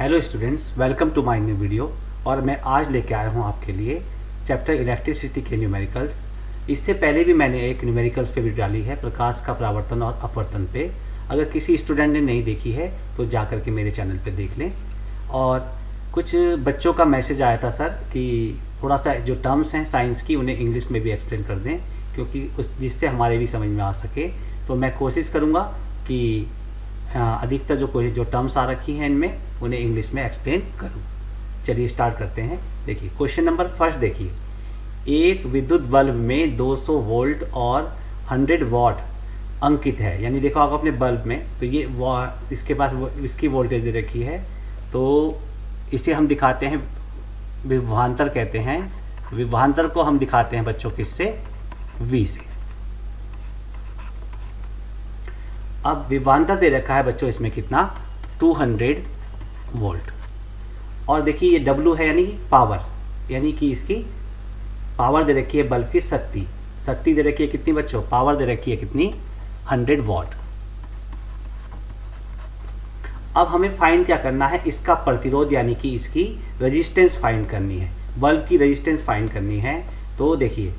Hello students, welcome to my new video. और मैं आज लेके आया हूँ आपके लिए चैप्टर इलेक्ट्रिसिटी के न्यूमेरिकल्स। इससे पहले भी मैंने एक न्यूमेरिकल्स पे वीडियो डाली है, प्रकाश का परावर्तन और अपवर्तन पे। अगर किसी स्टूडेंट ने नहीं देखी है तो जा कर के मेरे चैनल पे देख लें। और कुछ बच्चों का मैसेज आया था सर कि थोड़ा सा जो टर्म्स हैं साइंस की उन्हें इंग्लिश में भी एक्सप्लेन कर दें, क्योंकि उस जिससे हमारे भी समझ में आ सके। तो मैं कोशिश करूँगा कि अधिकतर जो टर्म्स आ रखी हैं इनमें उन्हें इंग्लिश में एक्सप्लेन करूँ। चलिए स्टार्ट करते हैं। देखिए क्वेश्चन नंबर फर्स्ट देखिए, एक विद्युत बल्ब में 200 वोल्ट और 100 वॉट अंकित है। यानी देखो आप अपने बल्ब में, तो ये इसके पास इसकी वोल्टेज दे रखी है, तो इसे हम दिखाते हैं विभवांतर कहते हैं। विभवांतर को हम दिखाते हैं बच्चों किससे, V से। अब विभवांतर दे रखा है बच्चों इसमें कितना, 200 वोल्ट। और देखिए ये W है यानी पावर, यानी कि इसकी पावर दे रखी है बल्ब की शक्ति। शक्ति दे रखी है कितनी बच्चों, पावर दे रखी है कितनी, 100 वॉट। अब हमें फाइंड क्या करना है, इसका प्रतिरोध यानी कि इसकी रेजिस्टेंस फाइंड करनी है, बल्ब की रेजिस्टेंस फाइंड करनी है। तो देखिए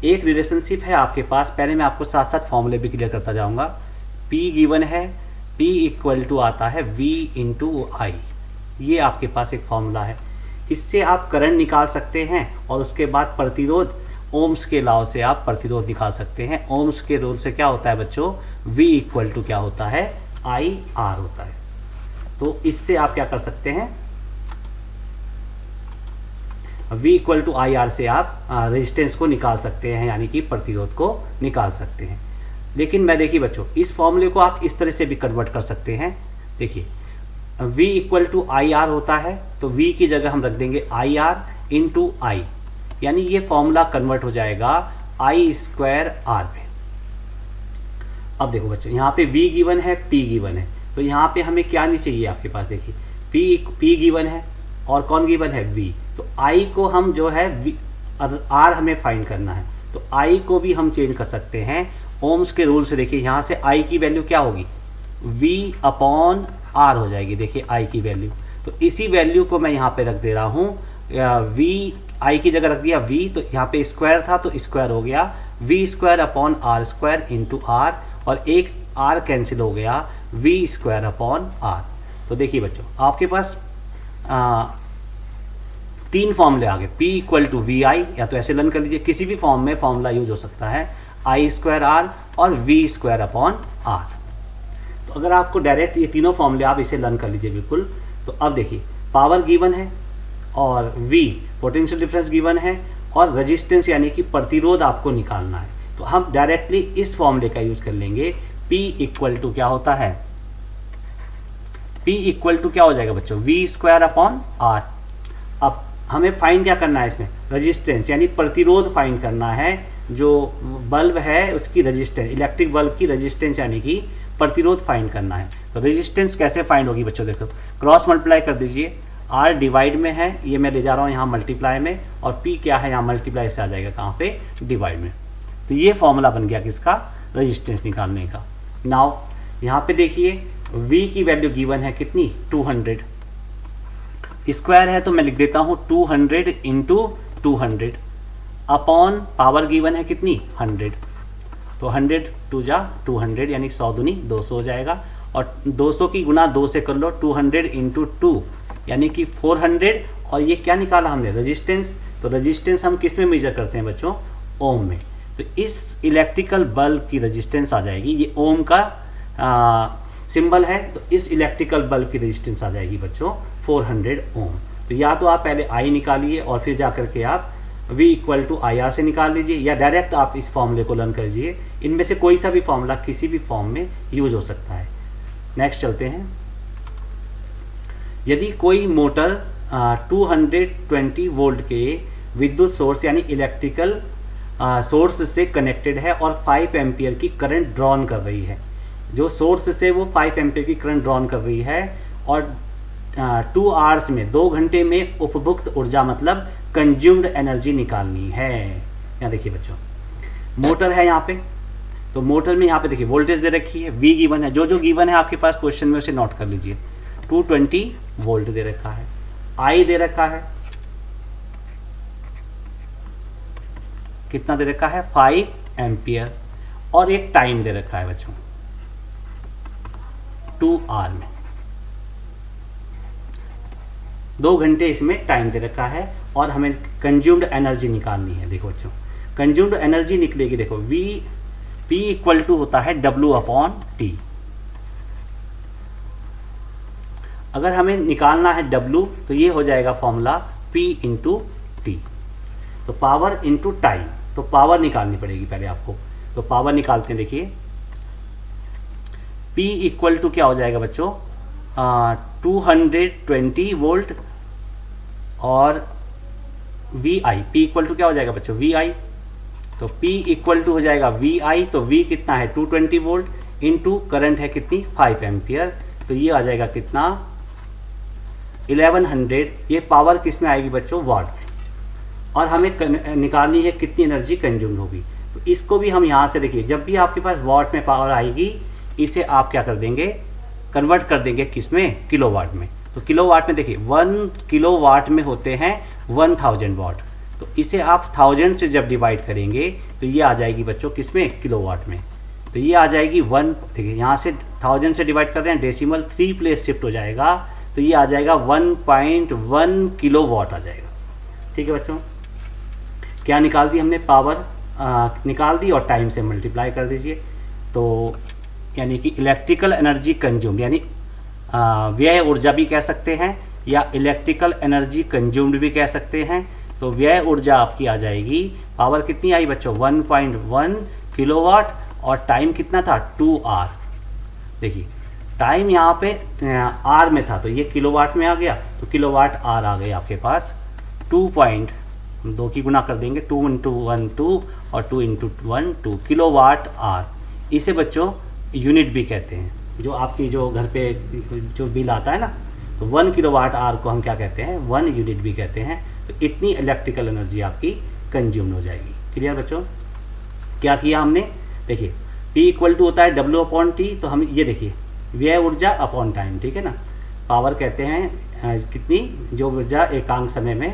एक रिलेशनशिप है आपके पास, पहले मैं आपको साथ साथ फॉर्मूले भी क्लियर करता जाऊंगा। P गिवन है, P इक्वल टू आता है V इंटू आई, ये आपके पास एक फॉर्मूला है। इससे आप करंट निकाल सकते हैं और उसके बाद प्रतिरोध ओम्स के लॉ से आप प्रतिरोध निकाल सकते हैं। ओम्स के रूल से क्या होता है बच्चों, V इक्वल टू क्या होता है, IR होता है। तो इससे आप क्या कर सकते हैं, V इक्वल टू IR से आप रेजिस्टेंस को निकाल सकते हैं, यानी कि प्रतिरोध को निकाल सकते हैं। लेकिन मैं देखिए बच्चों, इस फॉर्मूले को आप इस तरह से भी कन्वर्ट कर सकते हैं। देखिए V इक्वल टू IR होता है, तो V की जगह हम रख देंगे IR इंटू आई, यानी ये फॉर्मूला कन्वर्ट हो जाएगा I स्क्वायर R पे। अब देखो बच्चों, यहाँ पे V गिवन है, P गिवन है, तो यहाँ पे हमें क्या नहीं चाहिए आपके पास, देखिए P गिवन है और कौन गिवन है, V। तो I को हम जो है R हमें फाइंड करना है, तो I को भी हम चेंज कर सकते हैं ओम्स के रूल से। देखिए यहाँ से I की वैल्यू क्या होगी, V अपॉन R हो जाएगी। देखिए I की वैल्यू, तो इसी वैल्यू को मैं यहाँ पे रख दे रहा हूँ, V I की जगह रख दिया V, तो यहाँ पे स्क्वायर था तो स्क्वायर हो गया, V square upon R square into R, और एक R कैंसिल हो गया, V स्क्वायर अपॉन R। तो देखिए बच्चों आपके पास 3 फॉर्मूले आ गए, P इक्वल टू वी आई, या तो ऐसे लर्न कर लीजिए, किसी भी फॉर्म में फॉर्मूला यूज हो सकता है, I स्क्वायर R और V स्क्वायर अपॉन R। तो अगर आपको डायरेक्ट ये तीनों फॉर्मूले आप इसे लर्न कर लीजिए बिल्कुल। तो अब देखिए पावर गिवन है और V पोटेंशियल डिफरेंस गिवन है और रेजिस्टेंस यानी कि प्रतिरोध आपको निकालना है। तो हम डायरेक्टली इस फॉर्मूले का यूज कर लेंगे। P इक्वल टू क्या होता है, P इक्वल टू क्या हो जाएगा बच्चों, V स्क्वायर अपॉन R। अब हमें फाइंड क्या करना है इसमें, रेजिस्टेंस यानी प्रतिरोध फाइंड करना है। जो बल्ब है उसकी रेजिस्टेंस, इलेक्ट्रिक बल्ब की रेजिस्टेंस यानी कि प्रतिरोध फाइंड करना है। तो रेजिस्टेंस कैसे फाइंड होगी बच्चों, देखो क्रॉस मल्टीप्लाई कर दीजिए, R डिवाइड में है, ये मैं ले जा रहा हूँ यहाँ मल्टीप्लाई में, और P क्या है यहाँ मल्टीप्लाई से आ जाएगा कहाँ पे, डिवाइड में। तो ये फॉर्मूला बन गया किसका, रेजिस्टेंस निकालने का। नाउ यहाँ पे देखिए V की वैल्यू गिवन है कितनी, 200, स्क्वायर है तो मैं लिख देता हूँ 200 इंटू 200 अपॉन पावर गिवन है कितनी, 100। तो 100 टू जा 200 यानी 100 दूनी 200 हो जाएगा, और 200 की गुना 2 से कर लो, 200 इंटू 2 यानी कि 400। और ये क्या निकाला हमने, रेजिस्टेंस। तो रेजिस्टेंस हम किस में मेजर करते हैं बच्चों, ओम में। तो इस इलेक्ट्रिकल बल्ब की रेजिस्टेंस आ जाएगी, ये ओम का सिंबल है, तो इस इलेक्ट्रिकल बल्ब की रेजिस्टेंस आ जाएगी बच्चों 400 ओम। तो या तो आप पहले I निकालिए और फिर जा करके आप V इक्वल टू IR से निकाल लीजिए, या डायरेक्ट आप इस फॉर्मूले को लर्न कर लीजिए। इनमें से कोई सा भी फॉर्मूला किसी भी फॉर्म में यूज हो सकता है। नेक्स्ट चलते हैं। यदि कोई मोटर 220 वोल्ट के विद्युत सोर्स यानी इलेक्ट्रिकल सोर्स से कनेक्टेड है और 5 एम्पियर की करंट ड्रॉन कर रही है, जो सोर्स से वो 5 एम्पियर की करंट ड्रॉन कर रही है, और 2 आवर्स में 2 घंटे में उपभुक्त ऊर्जा मतलब कंज्यूम्ड एनर्जी निकालनी है। यहाँ देखिए बच्चों मोटर है यहाँ पे, तो मोटर में यहाँ पे देखिए वोल्टेज दे रखी है, V गिवन है, जो गिवन है आपके पास क्वेश्चन में उसे नोट कर लीजिए। 220 वोल्ट दे रखा है, आई दे रखा है, कितना दे रखा है 5 एम्पियर, और एक टाइम दे रखा है बच्चों 2 आवर में, 2 घंटे इसमें टाइम दे रखा है। और हमें कंज्यूम्ड एनर्जी निकालनी है। देखो बच्चों, कंज्यूम्ड एनर्जी निकलेगी, देखो वी पी इक्वल टू होता है W अपॉन टी। अगर हमें निकालना है W तो ये हो जाएगा फॉर्मूला P इंटू टी, तो पावर इंटू टाइम, तो पावर निकालनी पड़ेगी पहले आपको। तो पावर निकालते हैं, देखिए P इक्वल टू क्या हो जाएगा बच्चों 220 वोल्ट, और VI, P इक्वल टू क्या हो जाएगा बच्चों VI, तो P इक्वल टू हो जाएगा VI, तो V कितना है 220 वोल्ट इंटू करंट है कितनी 5 एम्पियर, तो ये आ जाएगा कितना 1100। ये पावर किस में आएगी बच्चों वाट में, और हमें निकालनी है कितनी एनर्जी कंज्यूम होगी। तो इसको भी हम यहाँ से देखिए, जब भी आपके पास वाट में पावर आएगी इसे आप क्या कर देंगे कन्वर्ट कर देंगे किस में किलोवाट में। तो किलोवाट में देखिए 1 किलोवाट में होते हैं 1000 वाट, तो इसे आप 1000 से जब डिवाइड करेंगे तो ये आ जाएगी बच्चों किस में किलोवाट में। तो ये आ जाएगी 1, देखिए यहाँ से 1000 से डिवाइड कर रहे हैं, डेसिमल 3 प्लेस शिफ्ट हो जाएगा, तो ये आ जाएगा 1.1 किलोवाट आ जाएगा। ठीक है बच्चों, क्या निकाल दी हमने पावर निकाल दी, और टाइम से मल्टीप्लाई कर दीजिए। तो यानी कि इलेक्ट्रिकल एनर्जी कंज्यूम्ड, यानी व्यय ऊर्जा भी कह सकते हैं या इलेक्ट्रिकल एनर्जी कंज्यूम्ड भी कह सकते हैं। तो व्यय ऊर्जा आपकी आ जाएगी, पावर कितनी आई बच्चों 1.1 किलोवाट, और टाइम कितना था 2 आवर। देखिए टाइम यहाँ पे आर में था, तो ये किलोवाट में आ गया, तो किलोवाट आर आ गए आपके पास 2 की गुना कर देंगे, 2 इंटू 1 2 और 2 इंटू 1 2 किलोवाट आर। इसे बच्चों यूनिट भी कहते हैं, जो आपकी जो घर पे जो बिल आता है ना, तो 1 किलोवाट आर को हम क्या कहते हैं 1 यूनिट भी कहते हैं। तो इतनी इलेक्ट्रिकल एनर्जी आपकी कंज्यूम हो जाएगी। क्लियर बच्चों, क्या किया हमने, देखिए P इक्वल टू होता है W अपॉन टी, तो हम ये देखिए व्यय ऊर्जा अपॉन टाइम, ठीक है ना। पावर कहते हैं कितनी जो ऊर्जा एकांक समय में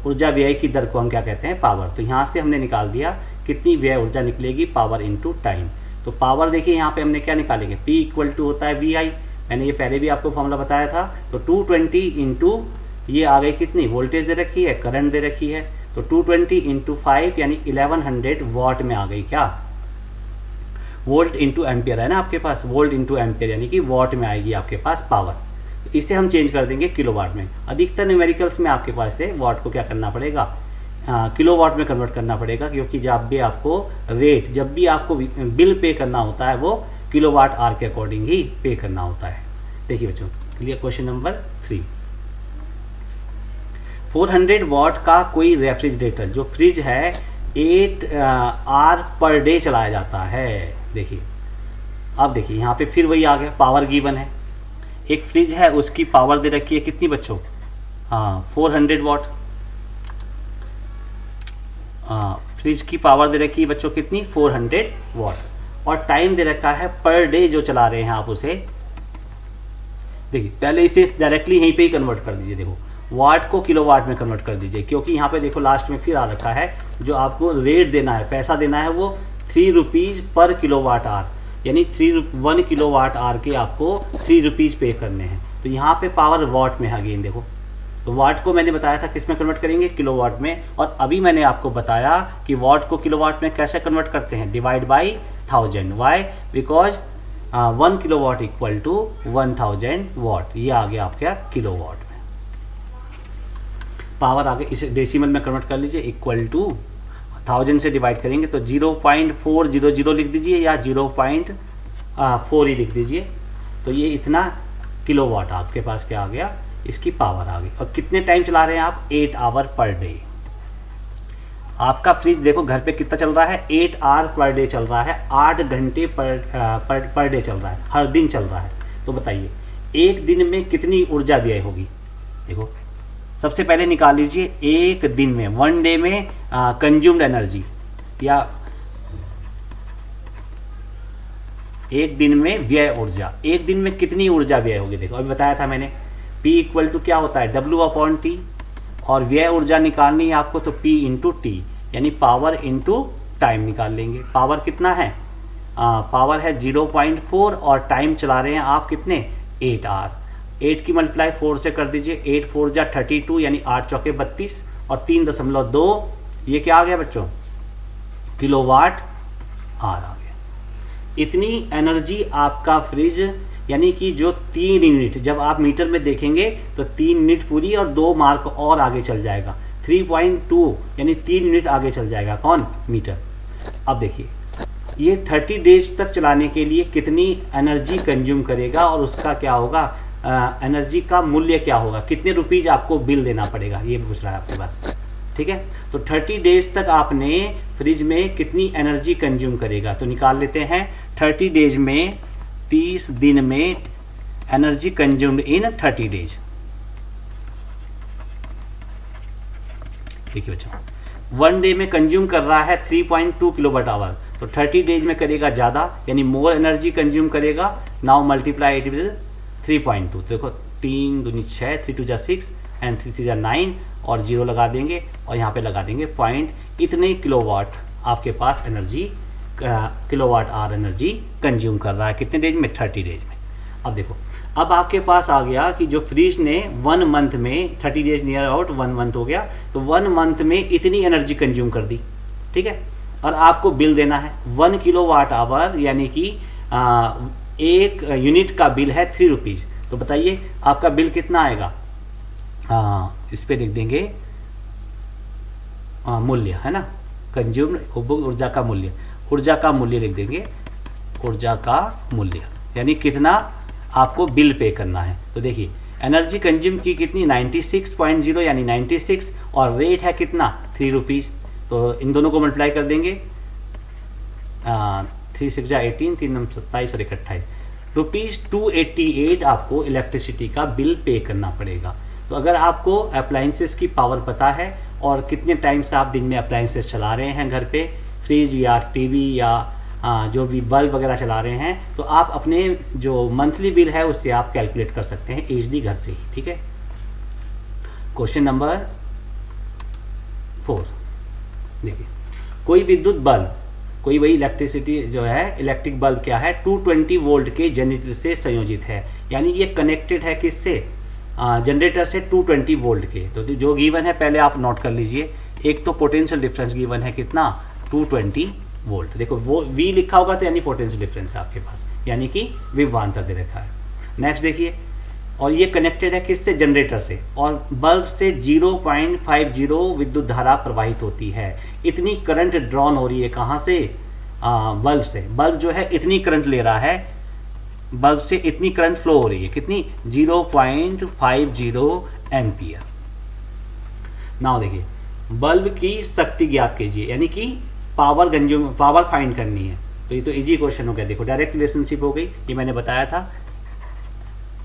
ऊर्जा व्यय की दर को हम क्या कहते हैं पावर। तो यहाँ से हमने निकाल दिया कितनी व्यय ऊर्जा निकलेगी पावर इंटू टाइम। तो पावर देखिए यहाँ पे हमने क्या निकालेंगे, P इक्वल टू होता है VI, मैंने ये पहले भी आपको फॉर्मूला बताया था। तो 220 इंटू ये आ गई कितनी वोल्टेज दे रखी है, करंट दे रखी है, तो 220 इंटू 5 यानी 1100 वॉट में आ गई। क्या वोल्ट इंटू एम्पियर है ना आपके पास, वोल्ट इंटू एम्पियर यानी कि वॉट में आएगी आपके पास पावर। तो इसे हम चेंज कर देंगे किलोवाट में। अधिकतर न्यूमेरिकल्स में आपके पास से वॉट को क्या करना पड़ेगा किलोवाट में कन्वर्ट करना पड़ेगा, क्योंकि जब भी आपको रेट, जब भी आपको बिल पे करना होता है वो किलोवाट आवर के अकॉर्डिंग ही पे करना होता है। देखिए बच्चों, क्लियर। क्वेश्चन नंबर 3, 400 वॉट का कोई रेफ्रिजरेटर जो फ्रिज है 8 आवर पर डे चलाया जाता है। देखिए अब देखिए यहाँ पे फिर वही आ गया, पावर गिवन है। एक फ्रिज है उसकी पावर दे रखी है कितनी बच्चों 400 वॉट। फ्रिज की पावर दे रखी है बच्चों कितनी 400 वॉट, और टाइम दे रखा है पर डे जो चला रहे हैं आप उसे। देखिए पहले इसे डायरेक्टली यहीं पे ही कन्वर्ट कर दीजिए, देखो वाट को किलोवाट में कन्वर्ट कर दीजिए, क्योंकि यहाँ पे देखो लास्ट में फिर आ रखा है जो आपको रेट देना है, पैसा देना है वो 3 रुपीज़ पर किलोवाट आवर, यानी 1 किलोवाट आवर के आपको 3 रुपीज़ पे करने हैं। तो यहाँ पे पावर वॉट में है अगेन देखो, तो वाट को मैंने बताया था किस में कन्वर्ट करेंगे किलोवाट में, और अभी मैंने आपको बताया कि वाट को किलोवाट में कैसे कन्वर्ट करते हैं, divide by 1000। Why, because 1 kilowatt equal to 1000 watt, ये आ गया आपका किलोवाट में। पावर आगे इसे डेसिमल में कन्वर्ट कर लीजिए, इक्वल टू 1000 से डिवाइड करेंगे तो 0.400 लिख दीजिए या 0.4 ही लिख दीजिए। तो ये इतना किलोवाट आपके पास क्या आ गया, इसकी पावर आ गई। और कितने टाइम चला रहे हैं आप 8 आवर पर डे। आपका फ्रिज देखो घर पे कितना चल रहा है 8 आवर पर डे चल रहा है, 8 घंटे पर डे चल रहा है, हर दिन चल रहा है। तो बताइए एक दिन में कितनी ऊर्जा व्यय होगी। देखो सबसे पहले निकाल लीजिए एक दिन में, 1 डे में कंज्यूम्ड एनर्जी, या एक दिन में व्यय ऊर्जा, एक दिन में कितनी ऊर्जा व्यय होगी। देखो अभी बताया था मैंने P इक्वल टू क्या होता है W/T, और व्यय ऊर्जा निकालनी है आपको तो P इंटू टी, यानी पावर इंटू टाइम निकाल लेंगे। पावर कितना है, पावर है 0.4 और टाइम चला रहे हैं आप कितने 8 आवर। 8 की मल्टीप्लाई 4 से कर दीजिए, 8 4 जा 32 यानी 8 चौके 32 और 3.2 ये क्या आ गया बच्चों किलोवाट आवर आ गया। इतनी एनर्जी आपका फ्रिज, यानी कि जो 3 यूनिट जब आप मीटर में देखेंगे तो 3 यूनिट पूरी और 2 मार्क और आगे चल जाएगा, 3.2 यानी 3 यूनिट आगे चल जाएगा कौन मीटर। अब देखिए ये 30 डेज तक चलाने के लिए कितनी एनर्जी कंज्यूम करेगा और उसका क्या होगा, एनर्जी का मूल्य क्या होगा, कितने रुपीज़ आपको बिल देना पड़ेगा, ये पूछ रहा है आपके पास। ठीक है, तो 30 डेज तक आपने फ्रिज में कितनी एनर्जी कंज्यूम करेगा, तो निकाल लेते हैं 30 डेज में 30 दिन में एनर्जी कंज्यूम्ड इन 30 डेज। देखिए बच्चों 1 डे में कंज्यूम कर रहा है 3.2 किलोवाट आवर, तो 30 डेज में करेगा ज़्यादा यानी मोर एनर्जी कंज्यूम करेगा। नाउ मल्टीप्लाई इट विद 3.2, तो देखो 3 दूनी 6, 3 2 जा 6 एंड 3 3 जा 9 और 0 लगा देंगे और यहाँ पे लगा देंगे पॉइंट, इतने किलोवाट आपके पास energy kilowatt hour energy consume कर रहा है कितने डेज में 30 डेज में। अब देखो अब आपके पास आ गया कि जो फ्रिज ने 1 मंथ में 30 डेज नियर आउट 1 मंथ हो गया, तो 1 मंथ में इतनी एनर्जी कंज्यूम कर दी। ठीक है, और आपको बिल देना है 1 किलोवाट आवर, यानी कि एक यूनिट का बिल है 3 रुपीज़। तो बताइए आपका बिल कितना आएगा, इस पे लिख देंगे मूल्य है ना, कंज्यूम्ड उपभोग ऊर्जा का मूल्य, ऊर्जा का मूल्य लिख देंगे, ऊर्जा का मूल्य यानी कितना आपको बिल पे करना है। तो देखिए एनर्जी कंज्यूम की कितनी 96.0 यानी 96 और रेट है कितना 3 रुपीज़, तो इन दोनों को मल्टीप्लाई कर देंगे 3 6 जा 18, 3 9 27 और 28 रुपीज़ 288 आपको इलेक्ट्रिसिटी का बिल पे करना पड़ेगा। तो अगर आपको अप्लाइंसेस की पावर पता है और कितने टाइम से आप दिन में अप्लाइंसेस चला रहे हैं घर पे, फ्रिज या टीवी या जो भी बल्ब वगैरह चला रहे हैं, तो आप अपने जो मंथली बिल है उससे आप कैलकुलेट कर सकते हैं ईजिली घर से ही। ठीक है, क्वेश्चन नंबर 4 देखिए, कोई विद्युत बल्ब, कोई वही इलेक्ट्रिसिटी जो है इलेक्ट्रिक बल्ब क्या है 220 वोल्ट के जनरेटर से संयोजित है, यानी ये कनेक्टेड है किससे जनरेटर से 220 वोल्ट के। तो जो गिवन है पहले आप नोट कर लीजिए, एक तो पोटेंशियल डिफरेंस गिवन है कितना 220 वोल्ट, देखो वो V लिखा होगा तो यानी पोटेंशियल डिफरेंस है आपके पास, यानी कि विभवांतर दे रखा है। नेक्स्ट देखिए, और ये कनेक्टेड है किससे जनरेटर से, और बल्ब से 0.50 विद्युत धारा प्रवाहित होती है। इतनी करंट ड्रॉन हो रही है कहाँ से, बल्ब से। बल्ब जो है इतनी करंट ले रहा है, बल्ब से इतनी करंट फ्लो हो रही है कितनी 0.50 एम्पियर। नाउ देखिए बल्ब की शक्ति ज्ञात कीजिए, यानी कि पावर फाइंड करनी है। तो ये तो इजी क्वेश्चन हो गया, देखो डायरेक्ट रिलेशनशिप हो गई, ये मैंने बताया था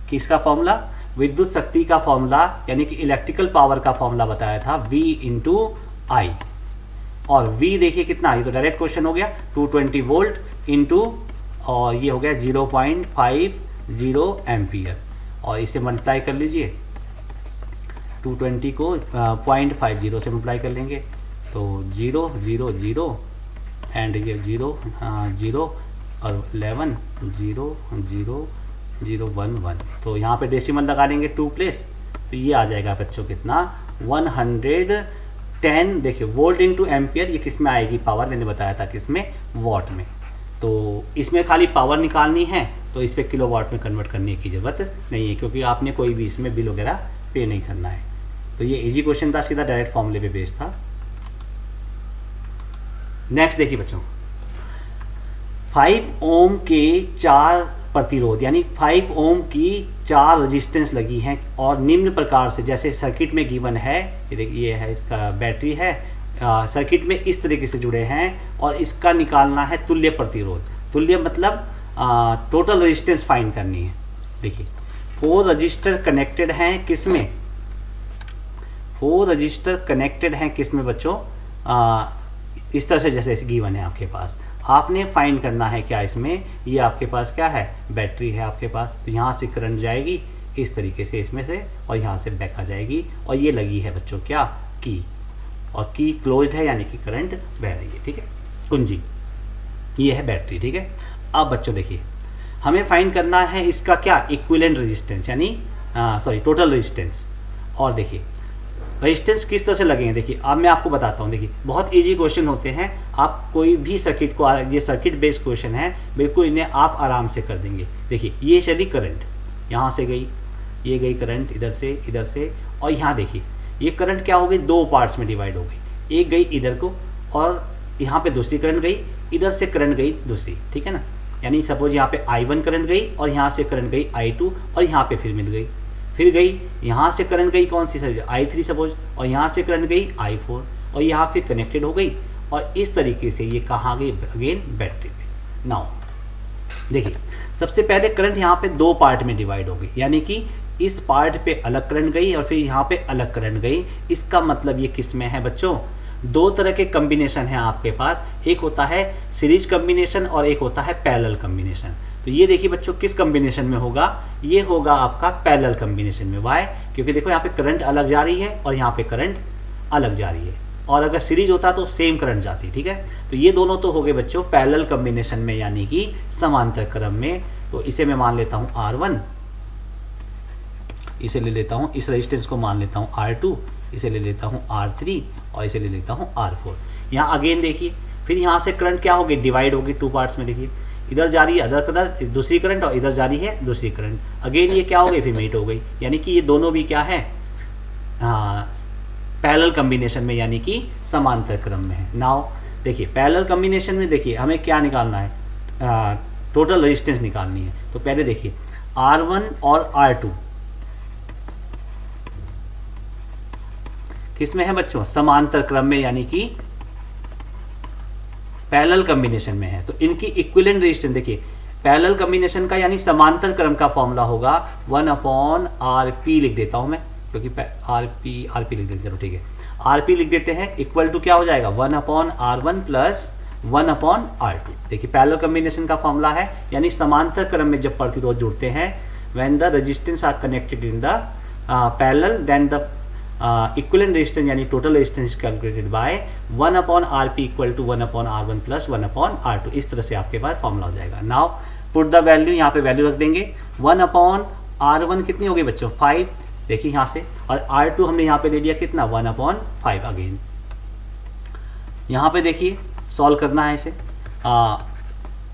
कि इसका फॉर्मूला विद्युत शक्ति का फॉर्मूला यानी कि इलेक्ट्रिकल पावर का फॉर्मूला बताया था V इंटू आई, और V देखिए कितना, ये तो डायरेक्ट क्वेश्चन हो गया 220 वोल्ट इंटू और ये हो गया 0.50 एम्पियर, और इसे मल्टीप्लाई कर लीजिए 220 को 0.50 से मल्टीप्लाई कर लेंगे तो 0 0 0 एंड ये 0 0 और 11 0 0 0 1 1, तो यहाँ पे डेसिमल लगा लेंगे 2 प्लेस, तो ये आ जाएगा बच्चों कितना 110। देखिए वोल्ट इंटू एम्पियर, ये किस में आएगी पावर, मैंने बताया था किसमें वॉट में। तो इसमें खाली पावर निकालनी है तो इस पर किलोवाट में कन्वर्ट करने की ज़रूरत नहीं है, क्योंकि आपने कोई भी इसमें बिल वगैरह पे नहीं करना है। तो ये इजी क्वेश्चन था, सीधा डायरेक्ट फॉर्मूले पे बेस्ड था। नेक्स्ट देखिए बच्चों, 5 ओम के 4 प्रतिरोध यानी 5 ओम की 4 रेजिस्टेंस लगी हैं और निम्न प्रकार से, जैसे सर्किट में गिवन है, ये देखिए ये है इसका बैटरी है, सर्किट में इस तरीके से जुड़े हैं और इसका निकालना है तुल्य प्रतिरोध। तुल्य मतलब टोटल रेजिस्टेंस फाइंड करनी है। देखिए 4 रजिस्टर कनेक्टेड हैं किसमें, 4 रजिस्टर कनेक्टेड हैं किसमें बच्चों, इस तरह से जैसे गिवन है आपके पास, आपने फाइंड करना है क्या इसमें, ये आपके पास क्या है बैटरी है आपके पास, तो यहाँ से करंट जाएगी, इस तरीके से इसमें से, और यहाँ से बैक आ जाएगी, और ये लगी है बच्चों क्या, की, और की क्लोज्ड है यानी कि करंट बह रही है, ठीक है, कुंजी, ये है बैटरी, ठीक है। अब बच्चों देखिए, हमें फाइंड करना है इसका क्या, इक्विवेलेंट रेजिस्टेंस यानी टोटल रेजिस्टेंस। और देखिए रेजिस्टेंस किस तरह से लगेंगे, देखिए अब मैं आपको बताता हूँ। देखिए बहुत इजी क्वेश्चन होते हैं, आप कोई भी सर्किट को, ये सर्किट बेस्ड क्वेश्चन है, बिल्कुल इन्हें आप आराम से कर देंगे। देखिए ये चली करंट, यहाँ से गई, ये गई करंट इधर से, और यहाँ देखिए ये करंट क्या हो गई, दो पार्ट्स में डिवाइड हो गई, एक गई इधर को, और यहाँ पे दूसरी करंट गई, इधर से करंट गई दूसरी, ठीक है ना। यानी सपोज यहाँ पे I1 करंट गई, और यहाँ से करंट गई I2, और यहाँ पे फिर मिल गई, फिर गई यहाँ से करंट गई कौन सी, I3 सपोज, और यहाँ से करंट गई I4, और यहाँ फिर कनेक्टेड हो गई, और इस तरीके से ये कहाँ गई, अगेन बैटरी पे। नाउ देखिए सबसे पहले करंट यहाँ पे दो पार्ट में डिवाइड हो गई, यानी कि इस पार्ट पे अलग करंट गई और फिर यहाँ पे अलग करंट गई। इसका मतलब ये किस में है बच्चों, दो तरह के कम्बिनेशन हैं आपके पास, एक होता है सीरीज कम्बिनेशन और एक होता है पैरेलल कम्बिनेशन। तो ये देखिए बच्चों किस कम्बिनेशन में होगा, ये होगा आपका पैरेलल कम्बिनेशन में। वाई, क्योंकि देखो यहाँ पे करंट अलग जा रही है और यहाँ पे करंट अलग जा रही है, और अगर सीरीज होता तो सेम करंट जाती, ठीक है। तो ये दोनों तो हो गए बच्चों पैरेलल कम्बिनेशन में, यानी कि समांतर क्रम में। तो इसे मैं मान लेता हूँ R1, इसे ले लेता हूँ, इस रेजिस्टेंस को मान लेता हूँ R2, इसे ले लेता हूँ R3, और इसे ले लेता हूँ R4। यहाँ अगेन देखिए फिर यहाँ से करंट क्या होगी, डिवाइड होगी टू पार्ट्स में। देखिए इधर जा रही है अदर दूसरी करंट, और इधर जा रही है दूसरी करंट, अगेन ये क्या हो गई, फिर मीट हो गई, यानी कि ये दोनों भी क्या है, पैरेलल कम्बिनेशन में, यानी कि समांतर क्रम में है। नाउ देखिए पैरेलल कम्बिनेशन में देखिए हमें क्या निकालना है, टोटल रेजिस्टेंस निकालनी है। तो पहले देखिए R1 और R2 किसमें है बच्चों, समांतर क्रम में, यानी कि पैरेलल कम्बिनेशन में है। तो इनकी इक्विवेलेंट रेजिस्टेंस देखिए, पैरेलल कम्बिनेशन का यानी समांतर क्रम का फॉर्मूला होगा 1/RP, लिख देता हूं मैं, क्योंकि RP लिख देते, चलो ठीक है, RP लिख देते हैं, इक्वल टू क्या हो जाएगा 1/R1 प्लस 1/R2। देखिए पैरेलल कम्बिनेशन का फॉर्मूला है, यानी समांतर क्रम में जब प्रतिरोध जुड़ते हैं, when the resistance are connected in the parallel, then the equivalent resistance यानी total resistance calculated by 1/RP equal to 1/R1 plus 1/R2। इस तरह से आपके पास फॉर्मूला हो जाएगा। नाउ पुट द वैल्यू, यहाँ पे वैल्यू रख देंगे, 1/R1 कितनी होगी बच्चों, 5, देखिए यहाँ से, और R2 हमने यहाँ पे ले लिया कितना, 1/5। अगेन यहाँ पे देखिए सॉल्व करना है इसे,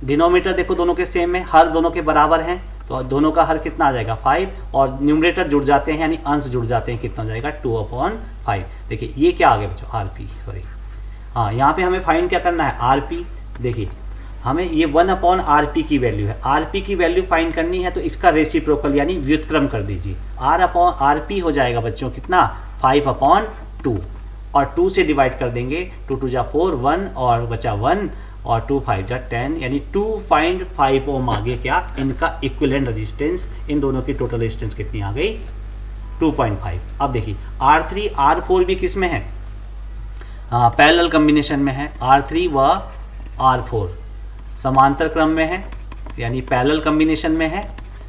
डिनोमिनेटर देखो दोनों के सेम है, हर दोनों के बराबर हैं, तो दोनों का हर कितना आ जाएगा 5, और न्यूमरेटर जुड़ जाते हैं यानी अंश जुड़ जाते हैं, कितना हो जाएगा 2/5। देखिए ये क्या आ गया बच्चों, RP, सॉरी, हाँ यहाँ पे हमें फाइंड क्या करना है, RP। देखिए हमें ये 1/RP की वैल्यू है, RP की वैल्यू फाइंड करनी है, तो इसका रेसिप्रोकल यानी व्युत्क्रम कर दीजिए, R/RP हो जाएगा बच्चों कितना, 5/2, और 2 से डिवाइड कर देंगे, 2 2 जा 4, 1 और बचा 1, और 2 5 जा 10, यानी 2.5 ओम आ गया क्या, इनका इक्विवेलेंट रेजिस्टेंस। इन दोनों की टोटल रेजिस्टेंस कितनी आ गई, 2.5। अब देखिए R3 R4 भी किस में है, पैरेलल कम्बिनेशन में है, R3 व R4 समांतर क्रम में है, यानी पैरेलल कम्बिनेशन में है।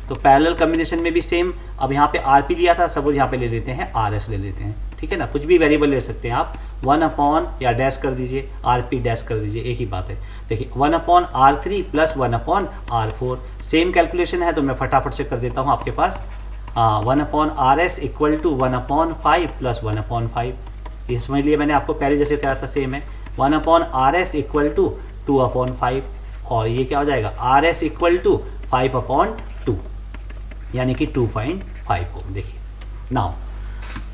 तो पैरेलल कम्बिनेशन में भी सेम, अब यहाँ पे RP लिया था, सपोज यहाँ पे ले लेते हैं RS ले लेते हैं, ठीक है ना, कुछ भी वेरिएबल ले सकते हैं आप, 1/ या डैश कर दीजिए, RP डैश कर दीजिए, एक ही बात है। देखिए 1/R3 plus 1/R4, same calculation है, तो मैं फटाफट से कर देता हूँ आपके पास, 1/RS इक्वल टू 1/5 प्लस 1/5, ये समझ लिया मैंने, आपको पहले जैसे कहा था सेम है, 1/RS इक्वल टू 2/5, और ये क्या हो जाएगा, RS इक्वल टू 5/2, यानी कि 2.5 ओम। देखिए नाउ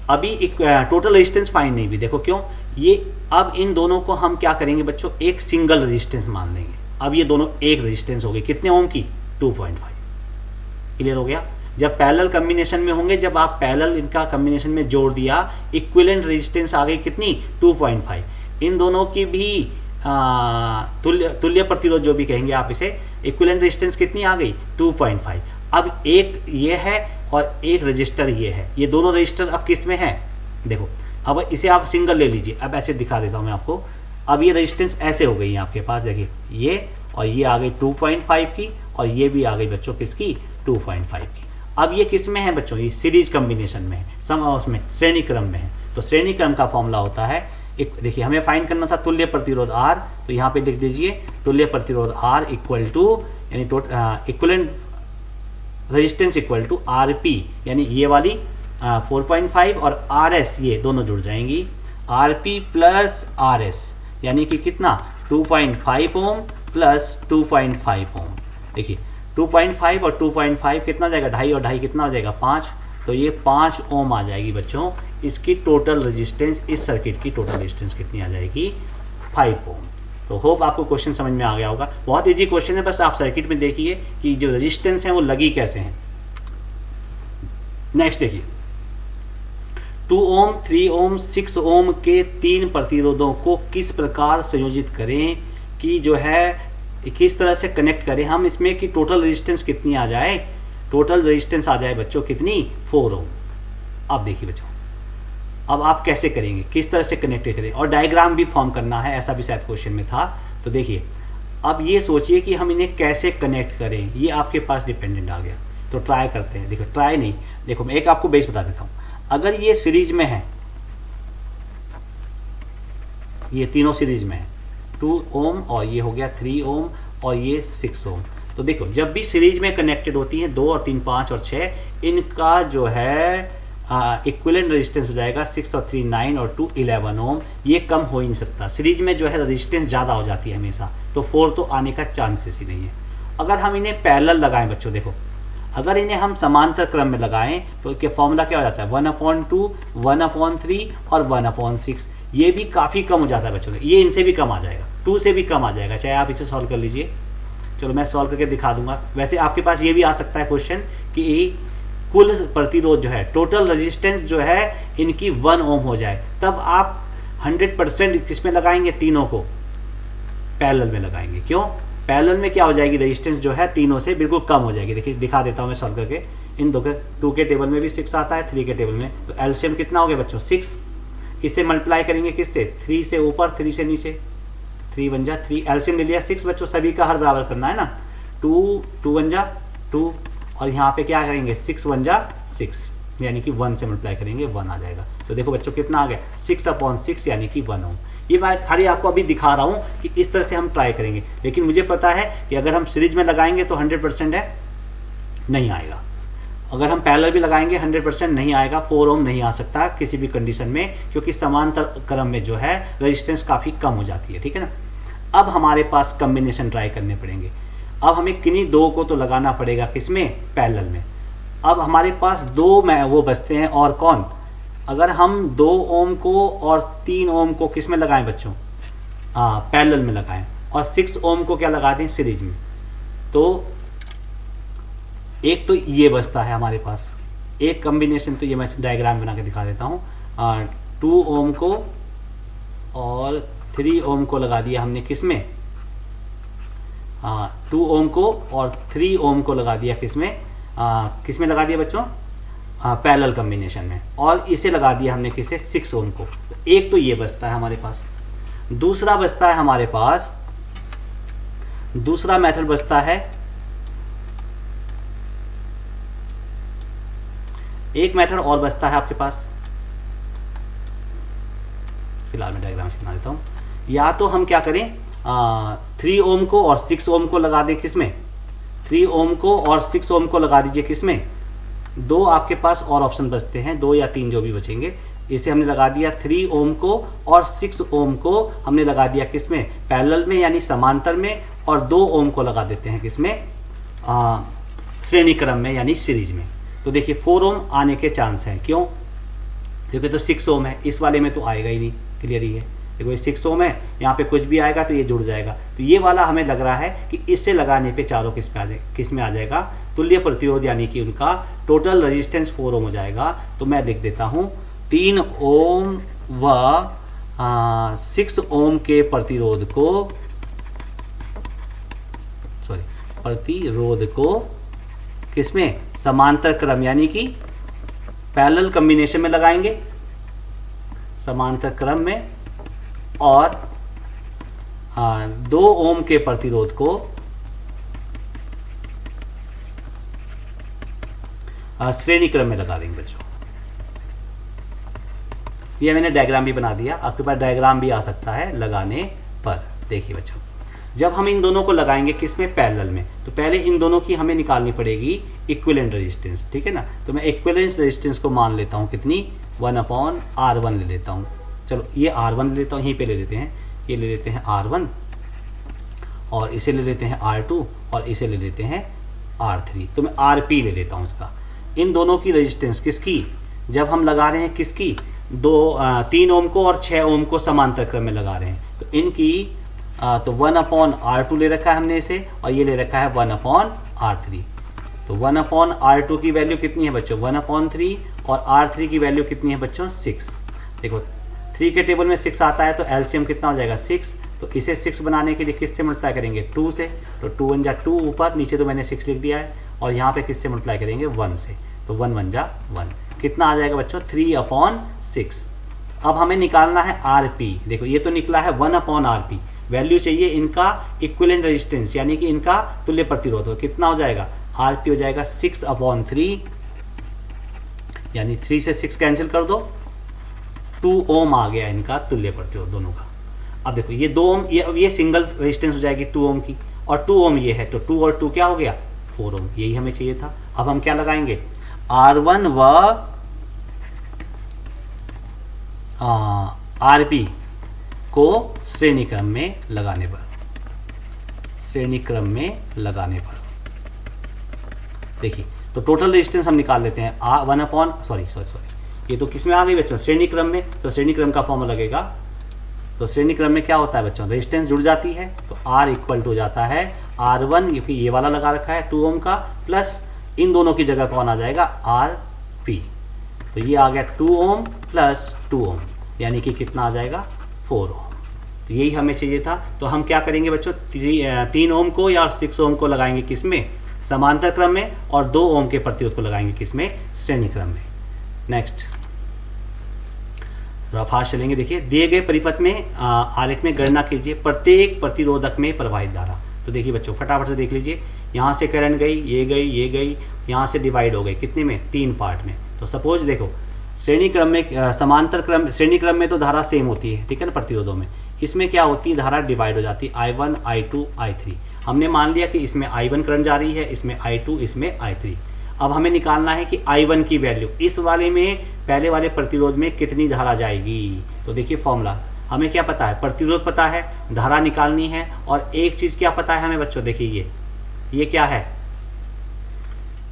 अभी टोटल रेजिस्टेंस फाइंड नहीं भी, देखो क्यों, ये अब इन दोनों को हम क्या करेंगे बच्चों, एक सिंगल रेजिस्टेंस मान लेंगे। अब ये दोनों एक रेजिस्टेंस हो गई, कितने ओम की, 2.5। क्लियर हो गया। जब पैरेलल कम्बिनेशन में होंगे, जब आप पैरेलल इनका कम्बिनेशन में जोड़ दिया, इक्विवेलेंट रेजिस्टेंस आ गई कितनी, 2.5। इन दोनों की भी तुल्य प्रतिरोध जो भी कहेंगे आप इसे, इक्विवेलेंट रेजिस्टेंस कितनी आ गई, 2.5। अब एक ये है और एक रजिस्टर ये है, ये दोनों रजिस्टर अब किस में है, देखो अब इसे आप सिंगल ले लीजिए, अब ऐसे दिखा देता हूँ मैं आपको। अब ये रेजिस्टेंस ऐसे हो गई है आपके पास, देखिए ये, और ये आ गई 2.5 की, और ये भी आ गई बच्चों किसकी, 2.5 की। अब ये किस में है बच्चों, ये सीरीज कॉम्बिनेशन में है, उसमें श्रेणी क्रम में है। तो श्रेणी क्रम का फॉर्मूला होता है, एक देखिए हमें फाइंड करना था तुल्य प्रतिरोध R, तो यहाँ पे लिख दीजिए तुल्य प्रतिरोध R इक्वल टू यानी equivalent resistance equal to RP, यानी ये वाली 4.5 और RS ये दोनों जुड़ जाएंगी, RP प्लस RS यानी कि कितना 2.5 ओम प्लस 2.5 ओम। देखिए 2.5 और 2.5 कितना जाएगा, 2.5 और 2.5 कितना हो जाएगा 5, तो ये 5 ओम आ जाएगी बच्चों। इसकी टोटल रेजिस्टेंस, इस सर्किट की टोटल रेजिस्टेंस कितनी आ जाएगी 5 ओम। तो होप आपको क्वेश्चन समझ में आ गया होगा। बहुत इजी क्वेश्चन है, बस आप सर्किट में देखिए कि जो रेजिस्टेंस है वो लगी कैसे हैं। नेक्स्ट देखिए 2 ओम, 3 ओम, 6 ओम के 3 प्रतिरोधों को किस प्रकार संयोजित करें कि जो है किस तरह से कनेक्ट करें हम इसमें कि टोटल रेजिस्टेंस कितनी आ जाए, टोटल रेजिस्टेंस आ जाए बच्चों कितनी 4 ओम। अब देखिए बच्चों, अब आप कैसे करेंगे, किस तरह से कनेक्ट करें, और डायग्राम भी फॉर्म करना है, ऐसा भी शायद क्वेश्चन में था। तो देखिए अब ये सोचिए कि हम इन्हें कैसे कनेक्ट करें, ये आपके पास डिपेंडेंट आ गया। तो ट्राई करते हैं। देखो ट्राई नहीं, देखो मैं एक आपको बेस बता देता हूँ। अगर ये सीरीज में है, ये तीनों सीरीज में है 2 ओम और ये हो गया 3 ओम और ये 6 ओम। तो देखो जब भी सीरीज में कनेक्टेड होती हैं 2 और 3 5 और 6, इनका जो है इक्विवेलेंट रेजिस्टेंस हो जाएगा 6 और 3 9 और 2 11 ओम। ये कम हो ही नहीं सकता, सीरीज में जो है रेजिस्टेंस ज़्यादा हो जाती है हमेशा, तो 4 तो आने का चांसेस ही नहीं है। अगर हम इन्हें पैरेलल लगाएं बच्चों, देखो अगर इन्हें हम समांतर क्रम में लगाएं तो इसके फॉर्मूला क्या हो जाता है 1/2, 1/3 और 1/6। ये भी काफ़ी कम हो जाता है बच्चों, ये इनसे भी कम आ जाएगा, 2 से भी कम आ जाएगा। चाहे आप इसे सॉल्व कर लीजिए, चलो मैं सॉल्व करके दिखा दूंगा। वैसे आपके पास ये भी आ सकता है क्वेश्चन कि कुल प्रतिरोध जो है, टोटल रेजिस्टेंस जो है इनकी 1 ओम हो जाए, तब आप 100% किस में लगाएंगे, तीनों को पैरेलल में लगाएंगे। क्यों, पैरेलल में क्या हो जाएगी, रेजिस्टेंस जो है तीनों से बिल्कुल कम हो जाएगी। देखिए दिखा देता हूँ मैं सॉल्व करके। इन 2 के टेबल में भी 6 आता है, 3 के टेबल में, तो एलसीएम कितना हो गया बच्चों 6। इसे मल्टीप्लाई करेंगे किससे, 3 से ऊपर 3 से नीचे, 3 1 जा 3, एलसीएम ले लिया 6 बच्चों, सभी का हर बराबर करना है ना, 2 1 जा 2 और यहाँ पे क्या करेंगे 6 1 जा 6, यानी कि 1 से मल्टीप्लाई करेंगे 1 आ जाएगा। तो देखो बच्चों कितना आ गया 6/6 यानी कि 1 ओम। ये मैं खाली आपको अभी दिखा रहा हूँ कि इस तरह से हम ट्राई करेंगे, लेकिन मुझे पता है कि अगर हम सीरीज में लगाएंगे तो 100% है नहीं आएगा, अगर हम पैरेलल भी लगाएंगे 100% नहीं आएगा, 4 ओम नहीं आ सकता किसी भी कंडीशन में, क्योंकि समांतर क्रम में जो है रेजिस्टेंस काफ़ी कम हो जाती है। ठीक है ना। अब हमारे पास कॉम्बिनेशन ट्राई करने पड़ेंगे। अब हमें किन्हीं 2 को तो लगाना पड़ेगा किसमें, पैरेलल में। अब हमारे पास 2 में वो बचते हैं, और कौन, अगर हम 2 ओम को और 3 ओम को किस में लगाएं बच्चों, पैरेलल में लगाएं, और 6 ओम को क्या लगा दें सीरीज में, तो एक तो ये बचता है हमारे पास एक कॉम्बिनेशन। तो ये मैं डायग्राम बना के दिखा देता हूँ। 2 ओम को और 3 ओम को लगा दिया हमने किस में, 2 ओम को और 3 ओम को लगा दिया किस में लगा दिया बच्चों, पैरेलल कॉम्बिनेशन में, और इसे लगा दिया हमने किसे 6 ओम को। एक तो ये बचता है हमारे पास। दूसरा बचता है हमारे पास, दूसरा मेथड बचता है, एक मेथड और बचता है आपके पास, फिलहाल मैं डायग्राम से बना देता हूँ। या तो हम क्या करें, 3 ओम को और 6 ओम को लगा दें किसमें, 3 ओम को और 6 ओम को लगा दीजिए किसमें, 2 आपके पास और ऑप्शन बचते हैं, 2 या 3 जो भी बचेंगे। इसे हमने लगा दिया 3 ओम को और 6 ओम को हमने लगा दिया किसमें, पैरेलल में यानी समांतर में, और 2 ओम को लगा देते हैं किसमें, श्रेणी क्रम में यानी सीरीज में। तो देखिए 4 ओम आने के चांस हैं। क्यों, क्योंकि तो 6 ओम है, इस वाले में तो आएगा ही नहीं, क्लियर ही है। देखो ये 6 ओम है, यहाँ पे कुछ भी आएगा तो ये जुड़ जाएगा। तो ये वाला हमें लग रहा है कि इससे लगाने पे चारों किस में आ जाएगा, तुल्य प्रतिरोध, यानी कि उनका टोटल रेजिस्टेंस 4 ओम हो जाएगा। तो मैं लिख देता हूँ 3 ओम व 6 ओम के प्रतिरोध को किसमें, समांतर क्रम यानी कि पैरेलल कॉम्बिनेशन में लगाएंगे, समांतर क्रम में, और 2 ओम के प्रतिरोध को श्रेणी क्रम में लगा देंगे बच्चों। ये मैंने डायग्राम भी बना दिया, आपके पास डायग्राम भी आ सकता है लगाने पर। देखिए बच्चों, जब हम इन दोनों को लगाएंगे किसमें, पैरेलल में, तो पहले इन दोनों की हमें निकालनी पड़ेगी इक्विवेलेंट रेजिस्टेंस, ठीक है ना। तो मैं इक्विवेलेंट रेजिस्टेंस को मान लेता हूँ कितनी, 1/R1 ले लेता हूँ। चलो ये R1 ले लेता हूँ, यहीं पे ले लेते हैं, ये ले लेते हैं R1 और इसे ले लेते हैं R2 और इसे ले लेते हैं R3। तो मैं RP ले लेता हूँ इसका। इन दोनों की रेजिस्टेंस किसकी, जब हम लगा रहे हैं किसकी, 3 ओम को और 6 ओम को समांतर क्रम में लगा रहे हैं, तो इनकी तो 1/R2 ले रखा है हमने इसे, और ये ले रखा है 1/R3। तो 1/R2 की वैल्यू कितनी है बच्चों, 1/3, और R3 की वैल्यू कितनी है बच्चों, 6। देखो 3 के टेबल में 6 आता है, तो एलसीएम कितना हो जाएगा, 6। तो इसे 6 बनाने के लिए किससे मल्टीप्लाई करेंगे, 2 से। तो 2 1 जा 2, ऊपर नीचे तो मैंने 6 लिख दिया है, और यहाँ पे किससे मल्टीप्लाई करेंगे, 1 से। तो 1 1 जा 1, कितना आ जाएगा बच्चों, 3/6। अब हमें निकालना है RP। देखो ये तो निकला है 1/RP, वैल्यू चाहिए इनका इक्विवेलेंट रेजिस्टेंस, यानी कि इनका तुल्य प्रतिरोध। हो कितना हो जाएगा, RP हो जाएगा 6/3, यानी 3 से 6 कैंसिल कर दो, 2 ओम आ गया इनका तुल्य प्रतिरोध दोनों का। अब देखो ये 2 ओम, ये सिंगल रेजिस्टेंस हो जाएगी 2 ओम की, और 2 ओम ये है, तो 2 और 2 क्या हो गया, 4 ओम। यही हमें चाहिए था। अब हम क्या लगाएंगे, R1 व RP को श्रेणी क्रम में लगाने पर, श्रेणी क्रम में लगाने पर देखिए, तो टोटल रेजिस्टेंस हम निकाल लेते हैं, सॉरी ये तो किस में आ गई बच्चों, श्रेणी क्रम में। तो श्रेणी क्रम का फॉर्मूला लगेगा, तो श्रेणी क्रम में क्या होता है बच्चों, रेजिस्टेंस जुड़ जाती है, तो R इक्वल टू हो जाता है R1, क्योंकि ये वाला लगा रखा है 2 ओम का, प्लस इन दोनों की जगह कौन आ जाएगा, RP। तो ये आ गया 2 ओम प्लस 2 ओम, यानी कि कितना आ जाएगा, 4 ओम। तो यही हमें चाहिए था। तो हम क्या करेंगे बच्चों, 3 ओम को या 6 ओम को लगाएंगे किसमें, समांतर क्रम में, और 2 ओम के प्रतिरोध को लगाएंगे किसमें, श्रेणी क्रम में। नेक्स्ट फास्ट चलेंगे। देखिए दिए गए परिपथ में आरेख में गणना कीजिए प्रत्येक प्रतिरोधक में प्रवाहित धारा। तो देखिए बच्चों फटाफट से देख लीजिए, यहाँ से करंट गई, ये गई, ये गई, यहाँ से डिवाइड हो गई कितने में, 3 पार्ट में। तो सपोज देखो श्रेणी क्रम में, समांतर क्रम, श्रेणी क्रम में तो धारा सेम होती है, ठीक है ना, प्रतिरोधों में। इसमें क्या होती है, धारा डिवाइड हो जाती है, I1 I2 I3। हमने मान लिया कि इसमें I1 करंट जा रही है, इसमें I2, इसमें I3। अब हमें निकालना है कि I1 की वैल्यू इस वाले में, पहले वाले प्रतिरोध में कितनी धारा जाएगी। तो देखिए फॉर्मूला, हमें क्या पता है, प्रतिरोध पता है, धारा निकालनी है, और एक चीज़ क्या पता है हमें बच्चों, देखिए ये क्या है,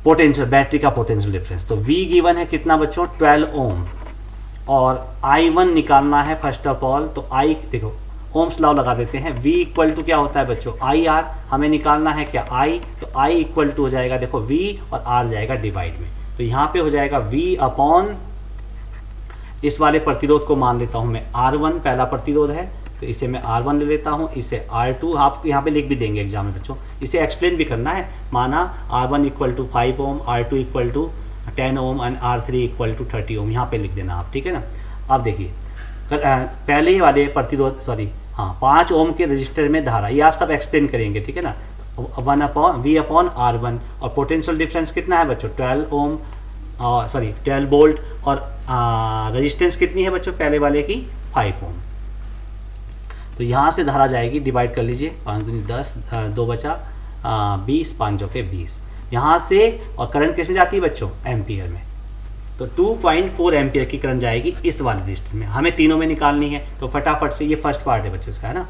पोटेंशियल, बैटरी का पोटेंशियल डिफरेंस। तो V गिवन है कितना बच्चों, 12 ओम, और I1 निकालना है फर्स्ट ऑफ ऑल। तो I देखो ओम्स लॉ लगा देते हैं, V इक्वल टू क्या होता है बच्चों, IR। हमें निकालना है क्या, I, तो I इक्वल टू हो जाएगा देखो V, और R जाएगा डिवाइड में। तो यहाँ पे हो जाएगा V अपॉन, इस वाले प्रतिरोध को मान लेता हूँ मैं R1, पहला प्रतिरोध है, तो इसे मैं R1 ले लेता हूँ, इसे R2, आप यहाँ पे लिख भी देंगे एग्जाम में बच्चों, इसे एक्सप्लेन भी करना है। माना R1 equal to 5 ohm, R2 equal to 10 ohm, and R3 equal to 30 ohm, यहाँ पे लिख देना आप, ठीक है ना। अब देखिए पहले ही वाले प्रतिरोध, सॉरी हाँ, 5 ओम के रजिस्टर में धारा, ये आप सब एक्सप्लेन करेंगे, ठीक है ना। V अपॉन R1, और पोटेंशियल डिफरेंस कितना है बच्चों, 12 ओम, सॉरी 12 वोल्ट, और रेजिस्टेंस कितनी है बच्चों, पहले वाले की 5 ओम। तो यहाँ से धारा जाएगी, डिवाइड कर लीजिए, 5 दूनी 10, 2 बचा 20, 5 चौके 20। यहाँ से, और करंट किस में जाती है बच्चों, एम्पियर में। तो 2.4 एम्पियर की करंट जाएगी इस वाले रजिस्टर में। हमें तीनों में निकालनी है, तो फटाफट से, ये फर्स्ट पार्ट है बच्चों इसका, है ना,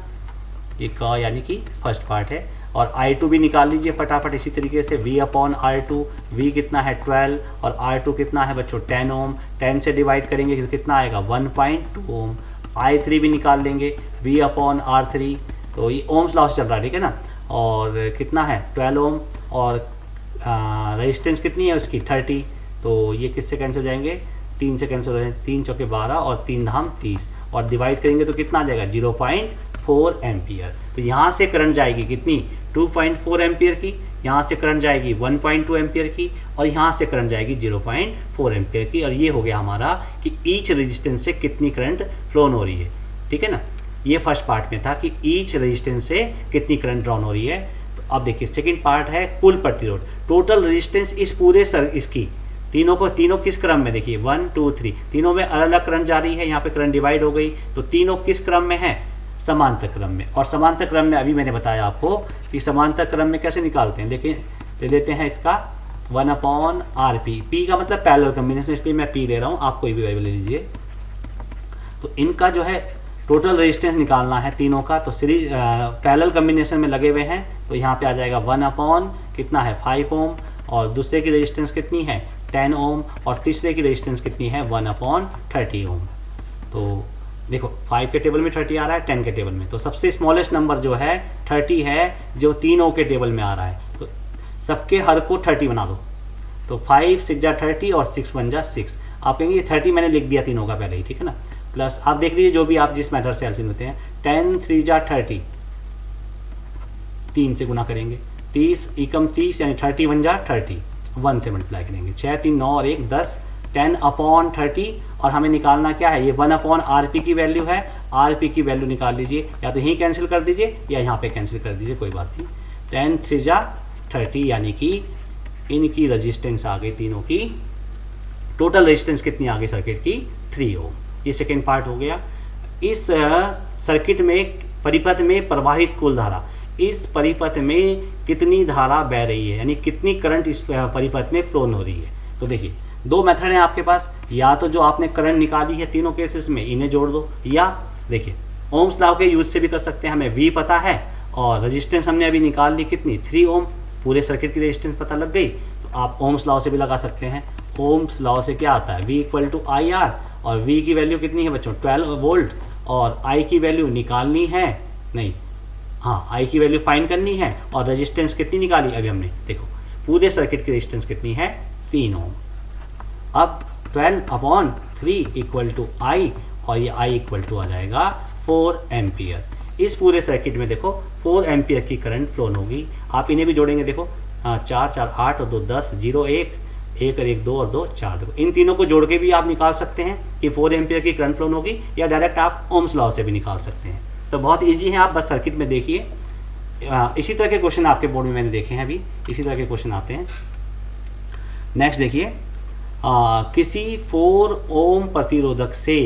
ये का यानी कि फर्स्ट पार्ट है। और I2 भी निकाल लीजिए फटाफट इसी तरीके से, V अपॉन R2, V कितना है 12, और R2 कितना है बच्चों 10 ओम, 10 से डिवाइड करेंगे तो कितना आएगा 1.2 ओम। I3 भी निकाल लेंगे, V अपॉन R3, तो ये ओम्स लॉस चल रहा है, ठीक है ना, और कितना है 12 ओम, और रेजिस्टेंस कितनी है उसकी 30। तो ये किससे कैंसिल हो जाएंगे, 3 से कैंसिल हो जाएंगे, 3 चौके 12, और 3 धाम 30, और डिवाइड करेंगे तो कितना आ जाएगा 0.4 एम्पियर। तो यहाँ से करंट जाएगी कितनी, 2.4 एम्पियर की, यहाँ से करंट जाएगी 1.2 एम्पियर की, और यहाँ से करंट जाएगी 0.4 एम्पियर की। और ये हो गया हमारा कि ईच रेजिस्टेंस से कितनी करंट फ्लो हो रही है, ठीक है ना। ये फर्स्ट पार्ट में था कि ईच रेजिस्टेंस से कितनी करंट ड्रॉन हो रही है। तो अब देखिए सेकंड पार्ट है कुल प्रतिरोध, टोटल रेजिस्टेंस इस पूरे इसकी तीनों किस क्रम में, देखिए 1 2 3 तीनों में अलग अलग करंट जा रही है, यहाँ पे करंट डिवाइड हो गई, तो तीनों किस क्रम में है, समांतर क्रम में। और समांतर क्रम में अभी मैंने बताया आपको कि समांतर क्रम में कैसे निकालते हैं, लेकिन ले लेते हैं इसका 1/RP, P का मतलब पैरेलल कॉम्बिनेशन, इसलिए मैं P ले रहा हूँ, आप कोई भी वैल्यू ले लीजिए। तो इनका जो है टोटल रेजिस्टेंस निकालना है तीनों का, तो सीरीज पैरेलल कॉम्बिनेशन में लगे हुए हैं, तो यहाँ पे आ जाएगा 1 कितना है 5 ओम, और दूसरे की रेजिस्टेंस कितनी है 10 ओम, और तीसरे की रेजिस्टेंस कितनी है 1/30 ओम। तो देखो 5 के टेबल में 30 आ रहा है, 10 के टेबल में, तो सबसे स्मॉलेस्ट नंबर जो है 30 है, जो तीनों के टेबल में आ रहा है, तो सबके हर को 30 बना दो, तो 5 6 जा 30 और 6 1 जा 6। आप कहेंगे 30 मैंने लिख दिया तीनों का पहले ही, ठीक है ना, प्लस आप देख लीजिए जो भी आप जिस मेथड से एलसीएम लेते हैं, 10 3 जा 30, 3 से गुना करेंगे, 30 एकम 30 यानी 30 1 जा 30, 1 से मल्टीप्लाई करेंगे, 6 3 9 और 1 10, 10/30, और हमें निकालना क्या है, ये 1/RP की वैल्यू है, RP की वैल्यू निकाल लीजिए, या तो यहीं कैंसिल कर दीजिए या यहाँ पे कैंसिल कर दीजिए, कोई बात नहीं। 10 3 जा 30 यानी कि इनकी रजिस्टेंस आ गई, तीनों की टोटल रजिस्टेंस कितनी आ गई सर्किट की 3 ओम। ये सेकेंड पार्ट हो गया। इस सर्किट में परिपथ में प्रवाहित कुल धारा, इस परिपथ में कितनी धारा बह रही है, यानी कितनी करंट इस परिपथ में फ्लो हो रही है। तो देखिए दो मेथड हैं आपके पास, या तो जो आपने करंट निकाली है तीनों केसेस में इन्हें जोड़ दो, या देखिए ओम्स लॉ के यूज से भी कर सकते हैं, हमें V पता है और रेजिस्टेंस हमने अभी निकाल ली कितनी 3 ओम, पूरे सर्किट की रेजिस्टेंस पता लग गई, तो आप ओम्स लॉ से भी लगा सकते हैं। ओम्स लॉ से क्या आता है, V = IR, और V की वैल्यू कितनी है बच्चों 12 वोल्ट, और I की वैल्यू निकालनी है, नहीं हाँ I की वैल्यू फाइंड करनी है, और रेजिस्टेंस कितनी निकाली अभी हमने, देखो पूरे सर्किट की रेजिस्टेंस कितनी है 3 ओम। अब 12/3 = I, और ये I = आ जाएगा 4 एम्पियर। इस पूरे सर्किट में देखो 4 एम्पियर की करंट फ्लो होगी। आप इन्हें भी जोड़ेंगे, देखो 4 4 8 और 2 10, 0 1 1 और 1 2 और 2 4, देखो इन तीनों को जोड़ के भी आप निकाल सकते हैं कि 4 एम्पियर की करंट फ्लो होगी, या डायरेक्ट आप ओम्स लॉ से भी निकाल सकते हैं। तो बहुत ईजी है, आप बस सर्किट में देखिए। इसी तरह के क्वेश्चन आपके बोर्ड में मैंने देखे हैं, अभी इसी तरह के क्वेश्चन आते हैं। नेक्स्ट देखिए, किसी 4 ओम प्रतिरोधक से,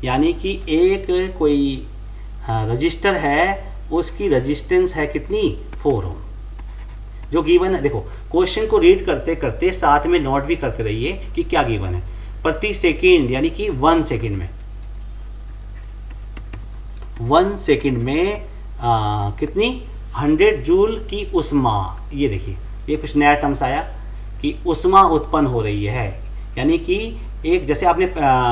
यानी कि एक कोई रजिस्टर है, उसकी रजिस्टेंस है कितनी 4 ओम, जो गिवन है। देखो क्वेश्चन को रीड करते करते साथ में नोट भी करते रहिए कि क्या गिवन है। प्रति सेकंड यानी कि 1 सेकंड में, 1 सेकंड में कितनी 100 जूल की उष्मा, ये देखिए ये कुछ नया टर्म्स आया कि उष्मा उत्पन्न हो रही है, यानी कि एक जैसे आपने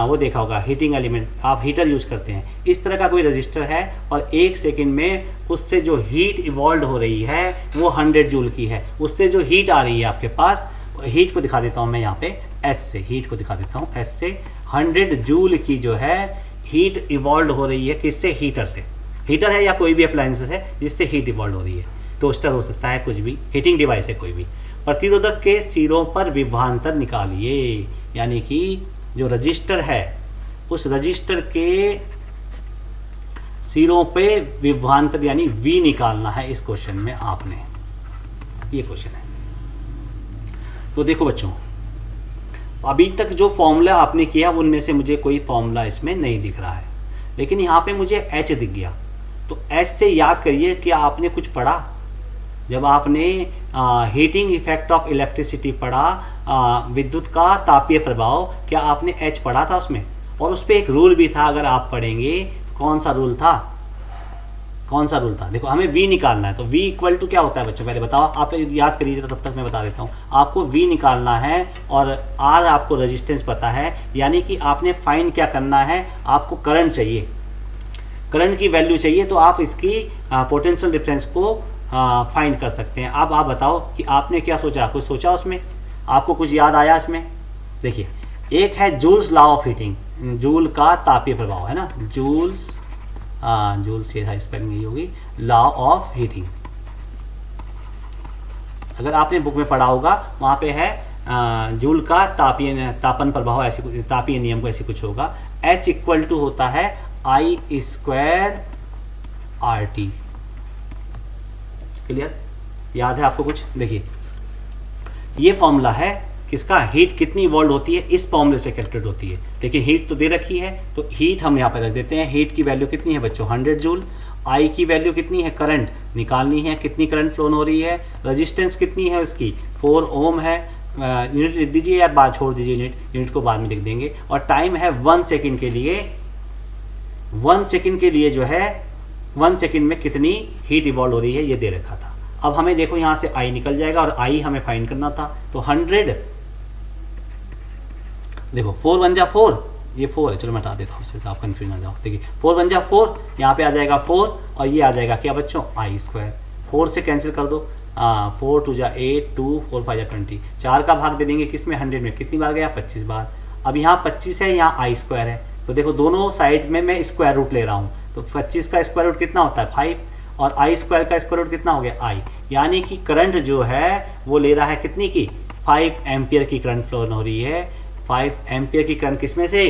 वो देखा होगा हीटिंग एलिमेंट, आप हीटर यूज करते हैं, इस तरह का कोई रजिस्टर है, और 1 सेकंड में उससे जो हीट इवॉल्व हो रही है वो 100 जूल की है। उससे जो हीट आ रही है आपके पास, हीट को दिखा देता हूँ मैं यहाँ पे H से, हीट को दिखा देता हूँ H से, 100 जूल की जो है हीट इवॉल्व हो रही है, किससे, हीटर से। हीटर है या कोई भी अप्लायंसेस है जिससे हीट इवॉल्व हो रही है, टोस्टर हो सकता है, कुछ भी हीटिंग डिवाइस है कोई भी। प्रतिरोधक के सिरों पर विभवांतर निकालिए, यानी कि जो रजिस्टर है उस रजिस्टर के सिरों पे विभवांतर यानी V निकालना है इस क्वेश्चन में आपने, ये क्वेश्चन है। तो देखो बच्चों, अभी तक जो फॉर्मूला आपने किया उनमें से मुझे कोई फॉर्मूला इसमें नहीं दिख रहा है, लेकिन यहाँ पे मुझे H दिख गया। तो H से याद करिए कि आपने कुछ पढ़ा, जब आपने हीटिंग इफेक्ट ऑफ इलेक्ट्रिसिटी पढ़ा, विद्युत का तापीय प्रभाव, क्या आपने H पढ़ा था उसमें? और उस पर एक रूल भी था, अगर आप पढ़ेंगे तो कौन सा रूल था, कौन सा रूल था? देखो हमें V निकालना है, तो V इक्वल टू क्या होता है बच्चों, पहले बताओ, आप याद करिए तब तक मैं बता देता हूँ। आपको V निकालना है और R आपको रेजिस्टेंस पता है, यानी कि आपने फाइंड क्या करना है, आपको करंट चाहिए, करंट की वैल्यू चाहिए, तो आप इसकी पोटेंशियल डिफरेंस को फाइंड कर सकते हैं। अब आप बताओ कि आपने क्या सोचा, कुछ सोचा उसमें, आपको कुछ याद आया इसमें? देखिए एक है joules law of heating, joule का तापीय प्रभाव है ना, जूल्स ये स्पेलिंग यही होगी, लॉ ऑफ हीटिंग। अगर आपने बुक में पढ़ा होगा वहाँ पे है जूल का तापन प्रभाव, ऐसी तापीय नियम को ऐसी कुछ होगा। H इक्वल टू होता है I² RT। क्लियर, याद है आपको कुछ? देखिए ये फॉर्मूला है इसका हीट कितनी इवॉल्व होती है इस फॉर्मूले से कैलकुलेट होती है। लेकिन हीट तो दे रखी है, तो हीट हम यहाँ पर रख देते हैं। हीट की वैल्यू कितनी है बच्चों 100 जूल। आई की वैल्यू कितनी है, करंट निकालनी है, कितनी करंट फ्लो हो रही है। रेजिस्टेंस कितनी है उसकी 4 ओम है। यूनिट लिख दीजिए या बाद छोड़ दीजिए, यूनिट को बाद में लिख देंगे। और टाइम है 1 सेकेंड के लिए। 1 सेकेंड के लिए जो है 1 सेकेंड में कितनी हीट इवॉल्व हो रही है ये दे रखा था। अब हमें देखो यहाँ से आई निकल जाएगा और आई हमें फाइंड करना था। तो 100 देखो 4 1 जा 4, ये 4 है, चलो मैं हटा देता हूँ इससे आप कन्फ्यूज ना जाओ। देखिए 4 1 जा 4, यहाँ पे आ जाएगा 4 और ये आ जाएगा क्या बच्चों आई स्क्वायर। 4 से कैंसिल कर दो, 4 2 जा 8, 2 4 5 जा 20। 4 का भाग दे देंगे किस में 100 में, कितनी बार गया 25 बार। अब यहाँ 25 है, यहाँ आई स्क्वायर है, तो देखो दोनों साइड में मैं स्क्वायर रूट ले रहा हूँ। तो 25 का स्क्वायर रूट कितना होता है 5 और आई स्क्वायर का स्क्वायर रूट कितना हो गया आई। यानी कि करंट जो है वो ले रहा है कितनी की 5 एम्पियर की करंट फ्लो हो रही है। 5 एम्पियर की करंट किसमें से,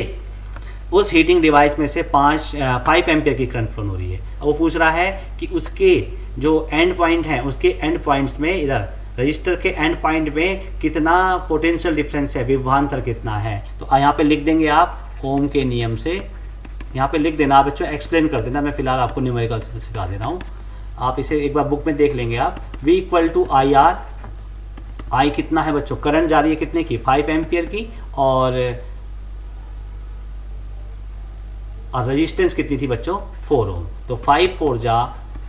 उस हीटिंग डिवाइस में से 5 एम्पियर की करंट फ्लो हो रही है। अब वो पूछ रहा है कि उसके जो एंड पॉइंट हैं उसके एंड पॉइंट्स में, इधर रजिस्टर के एंड पॉइंट में कितना पोटेंशियल डिफरेंस है, विभवांतर कितना है। तो यहाँ पे लिख देंगे आप ओम के नियम से, यहाँ पे लिख देना बच्चों, एक्सप्लेन कर देना। मैं फिलहाल आपको न्यूमेरिकल सिखा दे रहा हूँ, आप इसे एक बार बुक में देख लेंगे आप। V equal to I R, I कितना है बच्चों, करंट जा रही है कितने की 5 एम्पियर की, और रेजिस्टेंस कितनी थी बच्चों 4 ओम। तो 5 4 जा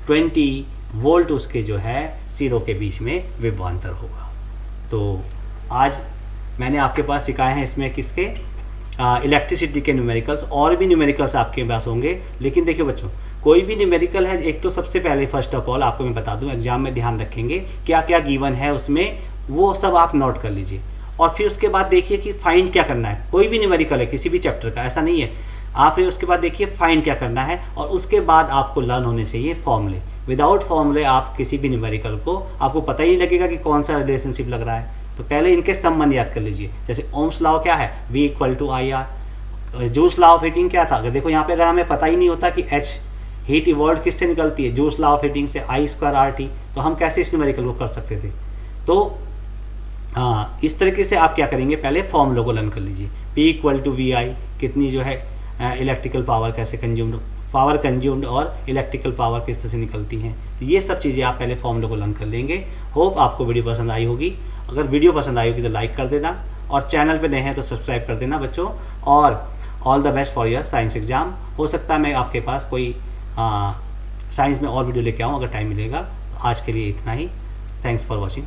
20 वोल्ट उसके जो है सिरों के बीच में विभवांतर होगा। तो आज मैंने आपके पास सिखाए हैं इसमें किसके, इलेक्ट्रिसिटी के न्यूमेरिकल्स। और भी न्यूमेरिकल्स आपके पास होंगे, लेकिन देखिए बच्चों कोई भी न्यूमेरिकल है, एक तो सबसे पहले फर्स्ट ऑफ ऑल आपको मैं बता दूं, एग्जाम में ध्यान रखेंगे क्या क्या गिवन है उसमें, वो सब आप नोट कर लीजिए। और फिर उसके बाद देखिए कि फाइंड क्या करना है। कोई भी न्यूमेरिकल है किसी भी चैप्टर का, ऐसा नहीं है, आप उसके बाद देखिए फाइंड क्या करना है, और उसके बाद आपको लर्न होने चाहिए फॉर्मूले। विदाउट फॉर्मूले आप किसी भी न्यूमेरिकल को आपको पता ही नहीं लगेगा कि कौन सा रिलेशनशिप लग रहा है। तो पहले इनके संबंध याद कर लीजिए। जैसे ओम्स लॉ क्या है, V equal to I R. Joule's law of heating क्या था, अगर देखो यहाँ पे अगर हमें पता ही नहीं होता कि H हीट इवॉल्व किससे निकलती है, जूल्स लॉ ऑफ हीटिंग से, आई स्क्वायर आर टी, तो हम कैसे इस न्यूमेरिकल को कर सकते थे। तो इस तरीके से आप क्या करेंगे, पहले फॉर्मूला को लर्न कर लीजिए। P इक्वल टू वी आई, कितनी जो है इलेक्ट्रिकल पावर कैसे कंज्यूम्ड, पावर कंज्यूम्ड और इलेक्ट्रिकल पावर किस तरह से निकलती हैं। तो ये सब चीज़ें आप पहले फॉर्मूला को लर्न कर लेंगे। होप आपको वीडियो पसंद आई होगी। अगर वीडियो पसंद आई होगी तो लाइक कर देना, और चैनल पे नए हैं तो सब्सक्राइब कर देना बच्चों। और all the best for your science exam. हो सकता है मैं आपके पास कोई साइंस में और वीडियो लेके आऊँ अगर टाइम मिलेगा। आज के लिए इतना ही। Thanks for watching.